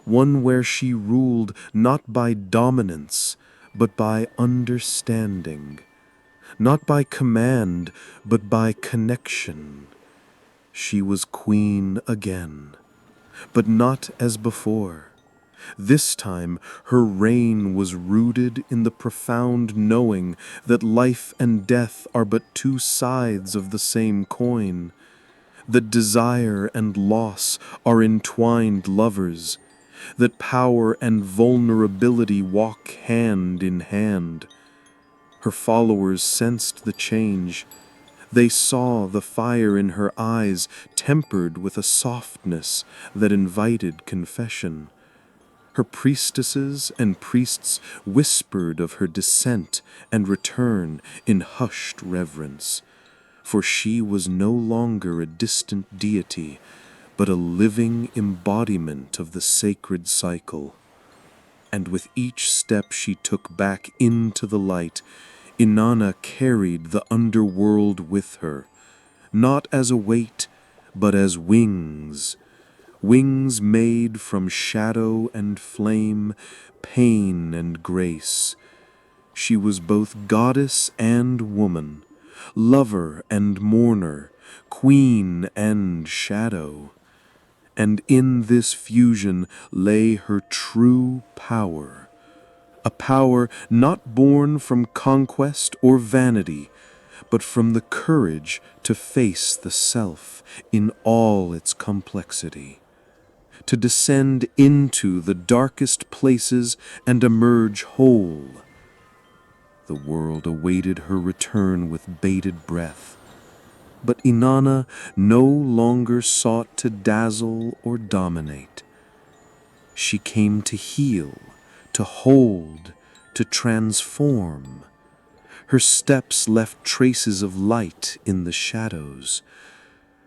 one where she ruled not by dominance, but by understanding, not by command, but by connection. She was queen again, but not as before. This time her reign was rooted in the profound knowing that life and death are but two sides of the same coin, that desire and loss are entwined lovers, that power and vulnerability walk hand in hand. Her followers sensed the change. They saw the fire in her eyes tempered with a softness that invited confession. Her priestesses and priests whispered of her descent and return in hushed reverence, for she was no longer a distant deity, but a living embodiment of the sacred cycle. And with each step she took back into the light, Inanna carried the underworld with her, not as a weight, but as wings, wings made from shadow and flame, pain and grace. She was both goddess and woman, lover and mourner, queen and shadow. And in this fusion lay her true power, a power not born from conquest or vanity, but from the courage to face the self in all its complexity, to descend into the darkest places and emerge whole. The world awaited her return with bated breath, but Inanna no longer sought to dazzle or dominate. She came to heal, to hold, to transform. Her steps left traces of light in the shadows.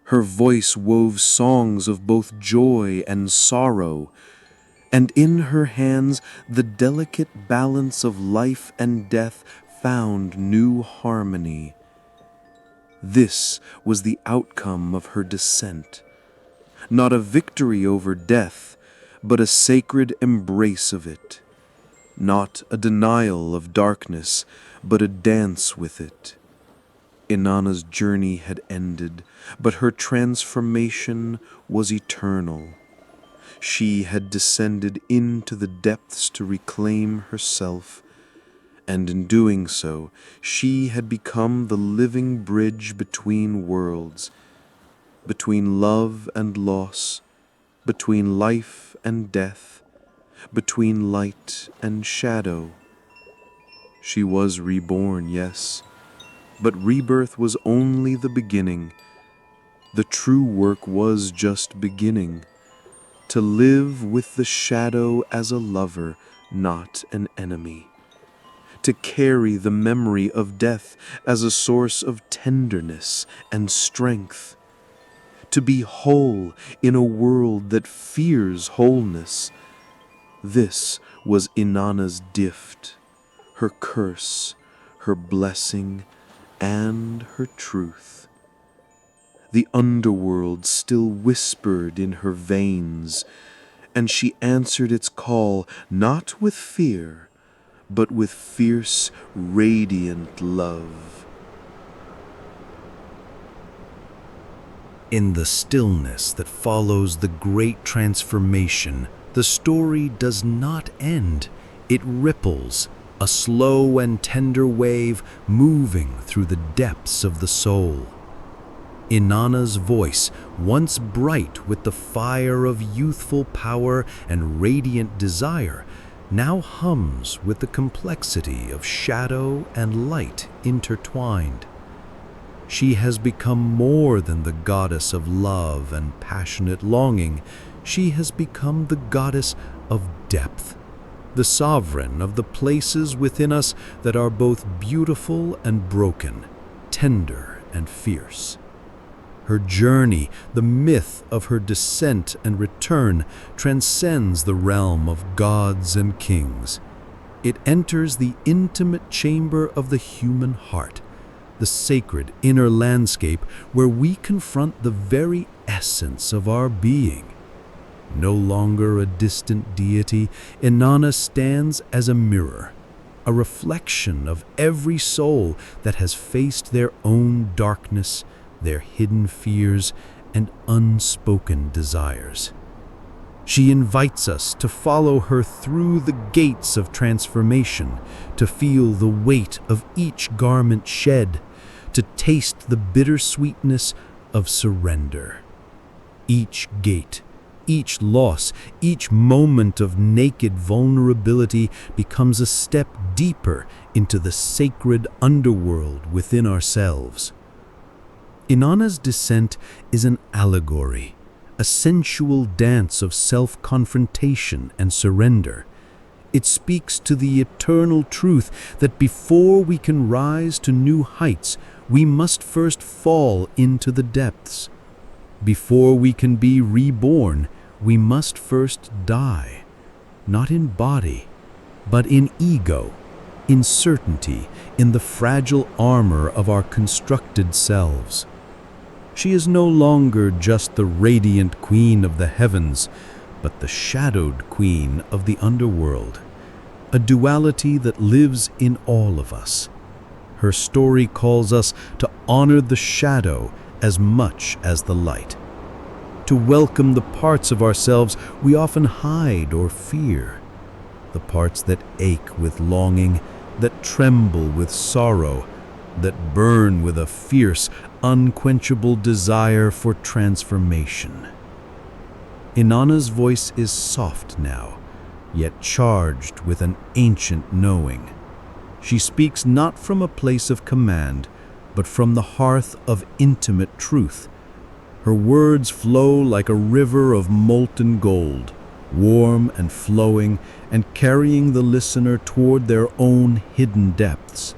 Her voice wove songs of both joy and sorrow, and in her hands the delicate balance of life and death found new harmony. This was the outcome of her descent, not a victory over death, but a sacred embrace of it, not a denial of darkness, but a dance with it. Inanna's journey had ended, but her transformation was eternal. She had descended into the depths to reclaim herself, and in doing so, she had become the living bridge between worlds, between love and loss, between life and death, between light and shadow. She was reborn, yes, but rebirth was only the beginning. The true work was just beginning, to live with the shadow as a lover, not an enemy, to carry the memory of death as a source of tenderness and strength, to be whole in a world that fears wholeness. This was Inanna's gift, her curse, her blessing, and her truth. The underworld still whispered in her veins, and she answered its call not with fear, but with fierce, radiant love. In the stillness that follows the great transformation, the story does not end. It ripples, a slow and tender wave moving through the depths of the soul. Inanna's voice, once bright with the fire of youthful power and radiant desire, now hums with the complexity of shadow and light intertwined. She has become more than the goddess of love and passionate longing. She has become the goddess of depth, the sovereign of the places within us that are both beautiful and broken, tender and fierce. Her journey, the myth of her descent and return, transcends the realm of gods and kings. It enters the intimate chamber of the human heart, the sacred inner landscape where we confront the very essence of our being. No longer a distant deity, Inanna stands as a mirror, a reflection of every soul that has faced their own darkness, their hidden fears, and unspoken desires. She invites us to follow her through the gates of transformation, to feel the weight of each garment shed, to taste the bittersweetness of surrender. Each gate, each loss, each moment of naked vulnerability becomes a step deeper into the sacred underworld within ourselves. Inanna's descent is an allegory, a sensual dance of self-confrontation and surrender. It speaks to the eternal truth that before we can rise to new heights, we must first fall into the depths. Before we can be reborn, we must first die, not in body, but in ego, in certainty, in the fragile armor of our constructed selves. She is no longer just the radiant queen of the heavens, but the shadowed queen of the underworld, a duality that lives in all of us. Her story calls us to honor the shadow as much as the light, to welcome the parts of ourselves we often hide or fear, the parts that ache with longing, that tremble with sorrow, that burn with a fierce, unquenchable desire for transformation. Inanna's voice is soft now, yet charged with an ancient knowing. She speaks not from a place of command, but from the hearth of intimate truth. Her words flow like a river of molten gold, warm and flowing, and carrying the listener toward their own hidden depths.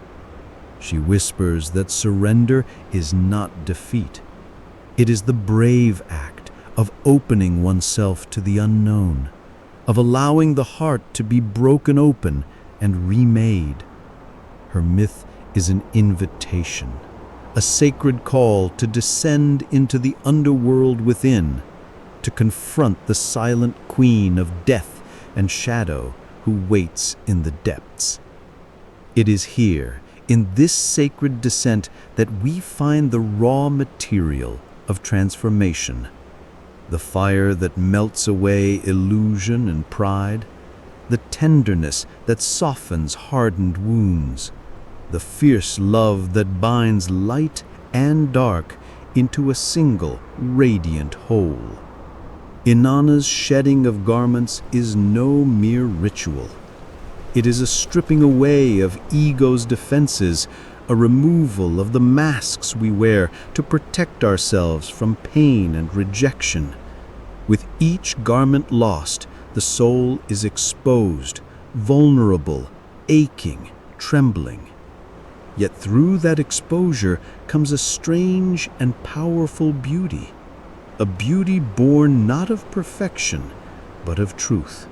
She whispers that surrender is not defeat. It is the brave act of opening oneself to the unknown, of allowing the heart to be broken open and remade. Her myth is an invitation, a sacred call to descend into the underworld within, to confront the silent queen of death and shadow who waits in the depths. It is here, in this sacred descent, that we find the raw material of transformation, the fire that melts away illusion and pride, the tenderness that softens hardened wounds, the fierce love that binds light and dark into a single radiant whole. Inanna's shedding of garments is no mere ritual. It is a stripping away of ego's defenses, a removal of the masks we wear to protect ourselves from pain and rejection. With each garment lost, the soul is exposed, vulnerable, aching, trembling. Yet through that exposure comes a strange and powerful beauty, a beauty born not of perfection, but of truth.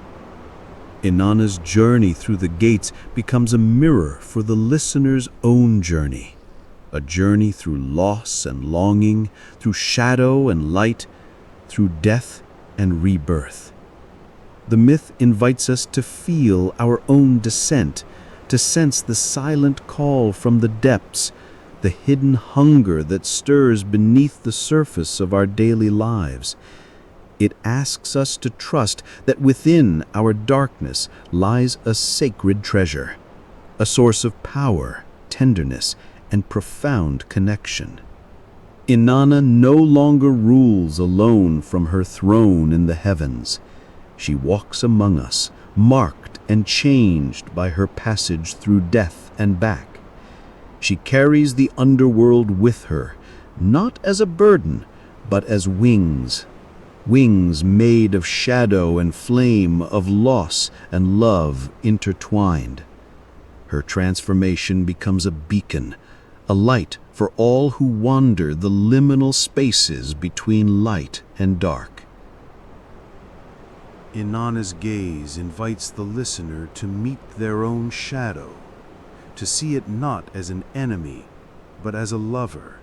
Inanna's journey through the gates becomes a mirror for the listener's own journey, a journey through loss and longing, through shadow and light, through death and rebirth. The myth invites us to feel our own descent, to sense the silent call from the depths, the hidden hunger that stirs beneath the surface of our daily lives. It asks us to trust that within our darkness lies a sacred treasure, a source of power, tenderness, and profound connection. Inanna no longer rules alone from her throne in the heavens. She walks among us, marked and changed by her passage through death and back. She carries the underworld with her, not as a burden, but as wings. Wings made of shadow and flame, of loss and love intertwined. Her transformation becomes a beacon, a light for all who wander the liminal spaces between light and dark. Inanna's gaze invites the listener to meet their own shadow, to see it not as an enemy, but as a lover.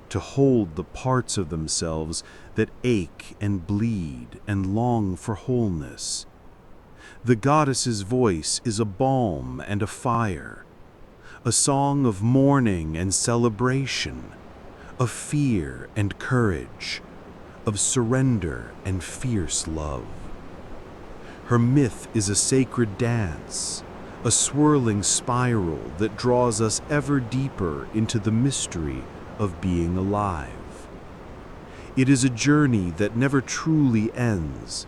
to hold the parts of themselves that ache and bleed and long for wholeness. The goddess's voice is a balm and a fire, a song of mourning and celebration, of fear and courage, of surrender and fierce love. Her myth is a sacred dance, a swirling spiral that draws us ever deeper into the mystery of being alive. It is a journey that never truly ends,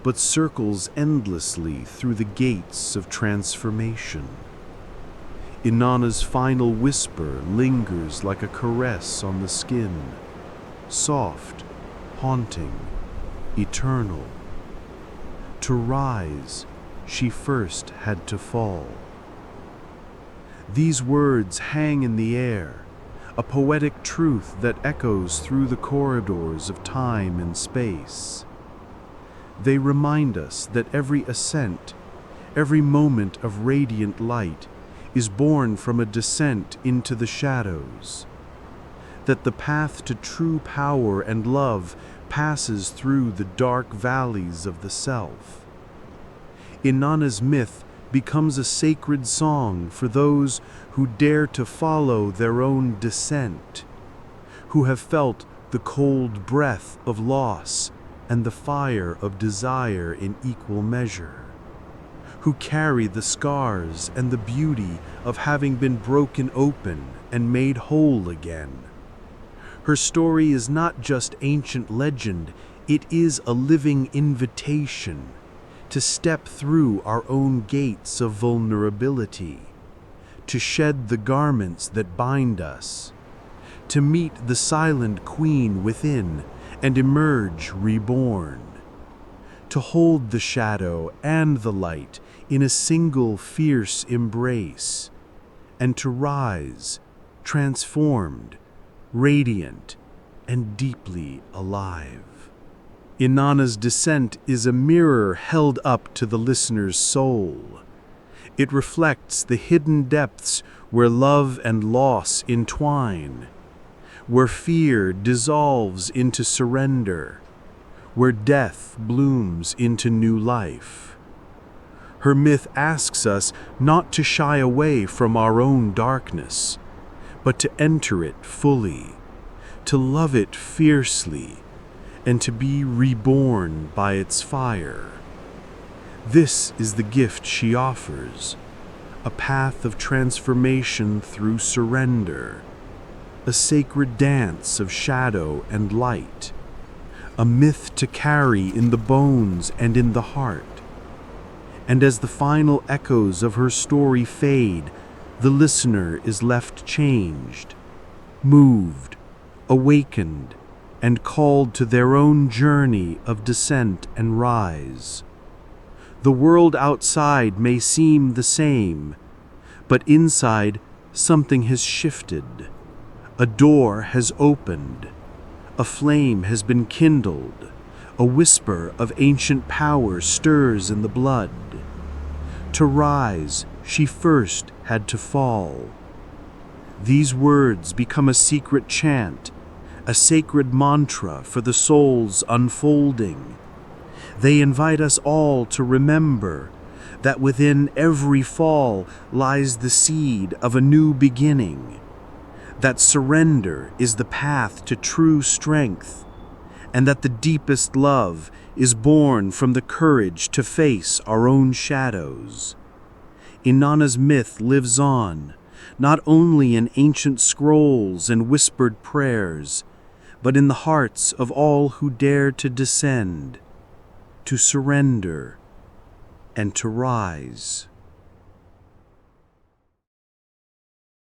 but circles endlessly through the gates of transformation. Inanna's final whisper lingers like a caress on the skin, soft, haunting, eternal. To rise, she first had to fall. These words hang in the air, a poetic truth that echoes through the corridors of time and space. They remind us that every ascent, every moment of radiant light, is born from a descent into the shadows. That the path to true power and love passes through the dark valleys of the self. Inanna's myth becomes a sacred song for those who dare to follow their own descent, who have felt the cold breath of loss and the fire of desire in equal measure, who carry the scars and the beauty of having been broken open and made whole again. Her story is not just ancient legend, it is a living invitation to step through our own gates of vulnerability, to shed the garments that bind us, to meet the silent queen within and emerge reborn, to hold the shadow and the light in a single fierce embrace, and to rise, transformed, radiant, and deeply alive. Inanna's descent is a mirror held up to the listener's soul. It reflects the hidden depths where love and loss entwine, where fear dissolves into surrender, where death blooms into new life. Her myth asks us not to shy away from our own darkness, but to enter it fully, to love it fiercely, and to be reborn by its fire. This is the gift she offers, a path of transformation through surrender, a sacred dance of shadow and light, a myth to carry in the bones and in the heart. And as the final echoes of her story fade, the listener is left changed, moved, awakened, and called to their own journey of descent and rise. The world outside may seem the same, but inside something has shifted. A door has opened, a flame has been kindled, a whisper of ancient power stirs in the blood. To rise, she first had to fall. These words become a secret chant, a sacred mantra for the soul's unfolding. They invite us all to remember that within every fall lies the seed of a new beginning, that surrender is the path to true strength, and that the deepest love is born from the courage to face our own shadows. Inanna's myth lives on, not only in ancient scrolls and whispered prayers, but in the hearts of all who dare to descend, to surrender, and to rise.